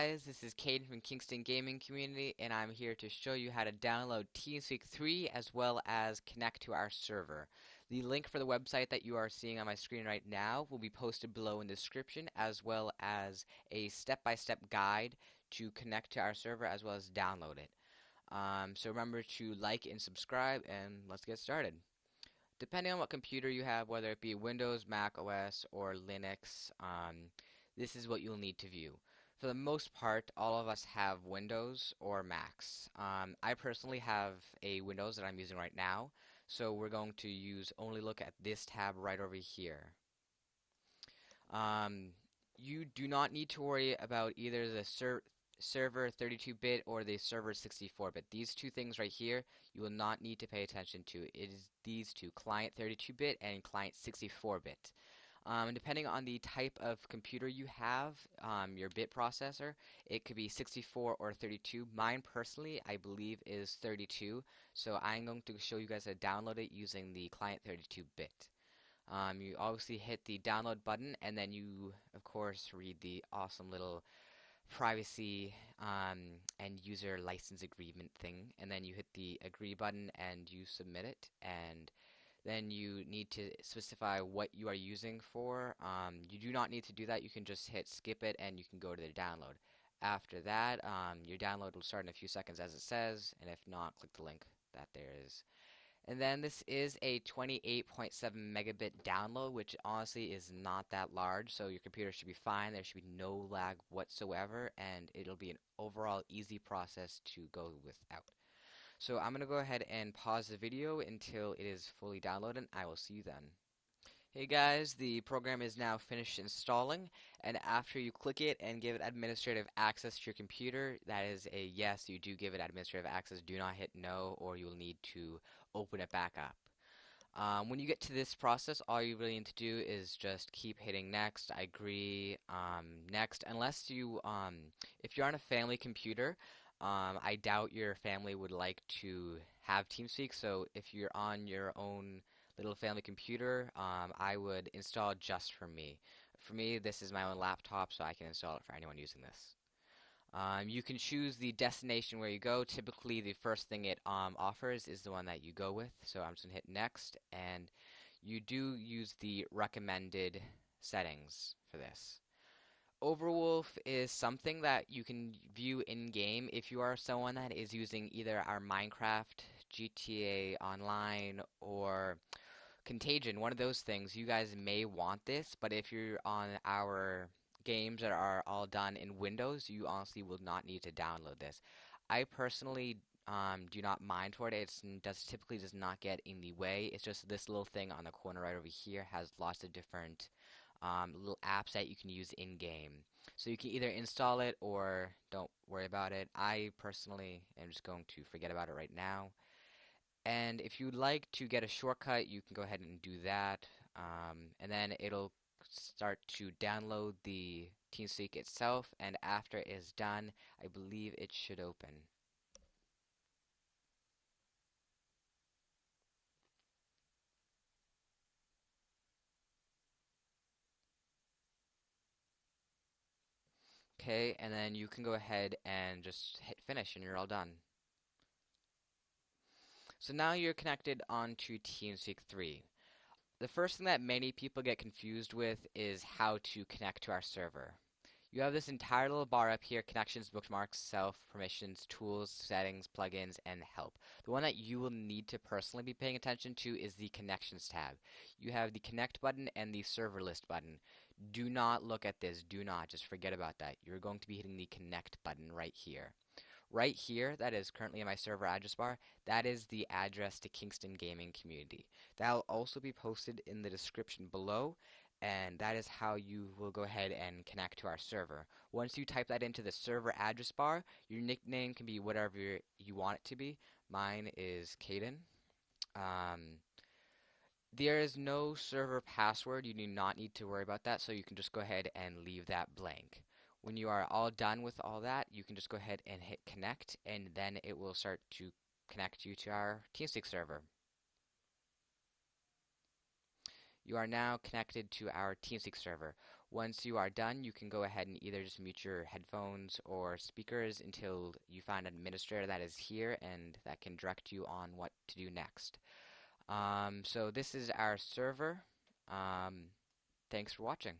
guys, this is Caden from Kingston Gaming Community, and I'm here to show you how to download Teamspeak3 as well as connect to our server. The link for the website that you are seeing on my screen right now will be posted below in the description, as well as a step-by-step guide to connect to our server as well as download it. So remember to like and subscribe, and let's get started. Depending on what computer you have, whether it be Windows, Mac OS, or Linux, this is what you'll need to view. For the most part, all of us have Windows or Macs. I personally have a Windows that I'm using right now, so we're going to only look at this tab right over here. You do not need to worry about either the server 32-bit or the server 64-bit. These two things right here, you will not need to pay attention to. It is these two, client 32-bit and client 64-bit. Depending on the type of computer you have, your bit processor, it could be 64 or 32. Mine personally, I believe, is 32. So I'm going to show you guys how to download it using the client 32-bit. You obviously hit the download button, and then you, of course, read the awesome little privacy and user license agreement thing, and then you hit the agree button and you submit it, and then you need to specify what you are using for. You do not need to do that. You can just hit skip it and you can go to the download. After that, your download will start in a few seconds as it says, and if not, click the link that there is. And then this is a 28.7 megabit download, which honestly is not that large, so your computer should be fine. There should be no lag whatsoever, and it'll be an overall easy process to go without. So I'm going to go ahead and pause the video until it is fully downloaded, and I will see you then. Hey guys, the program is now finished installing, and after you click it and give it administrative access to your computer, that is a yes, you do give it administrative access. Do not hit no, or you will need to open it back up. When you get to this process, all you really need to do is just keep hitting next, I agree, next, unless you, if you're on a family computer, I doubt your family would like to have TeamSpeak, so if you're on your own little family computer, I would install just for me. For me, this is my own laptop, so I can install it for anyone using this. You can choose the destination where you go. Typically, the first thing it offers is the one that you go with, so I'm just going to hit next, and you do use the recommended settings for this. Overwolf is something that you can view in-game if you are someone that is using either our Minecraft, GTA Online, or Contagion, one of those things. You guys may want this, but if you're on our games that are all done in Windows, you honestly will not need to download this. I personally do not mind for it. It typically does not get in the way. It's just this little thing on the corner right over here has lots of different little apps that you can use in game. So you can either install it or don't worry about it. I personally am just going to forget about it right now. And if you'd like to get a shortcut, you can go ahead and do that. And then it'll start to download the TeamSpeak itself, and after it is done, I believe it should open. Okay, and then you can go ahead and just hit finish and you're all done. So now you're connected onto Teamspeak3. The first thing that many people get confused with is how to connect to our server. You have this entire little bar up here: connections, bookmarks, self, permissions, tools, settings, plugins, and help. The one that you will need to personally be paying attention to is the connections tab. You have the connect button and the server list button. Do not look at this. Do not. Just forget about that. You're going to be hitting the connect button right here. Right here, that is currently in my server address bar, that is the address to Kingston Gaming Community. That will also be posted in the description below, and that is how you will go ahead and connect to our server. Once you type that into the server address bar, your nickname can be whatever you want it to be. Mine is Caden. There is no server password. You do not need to worry about that, so you can just go ahead and leave that blank. When you are all done with all that, you can just go ahead and hit connect, and then it will start to connect you to our TeamSpeak server. You are now connected to our TeamSpeak server. Once you are done, you can go ahead and either just mute your headphones or speakers until you find an administrator that is here and that can direct you on what to do next. So this is our server. Thanks for watching.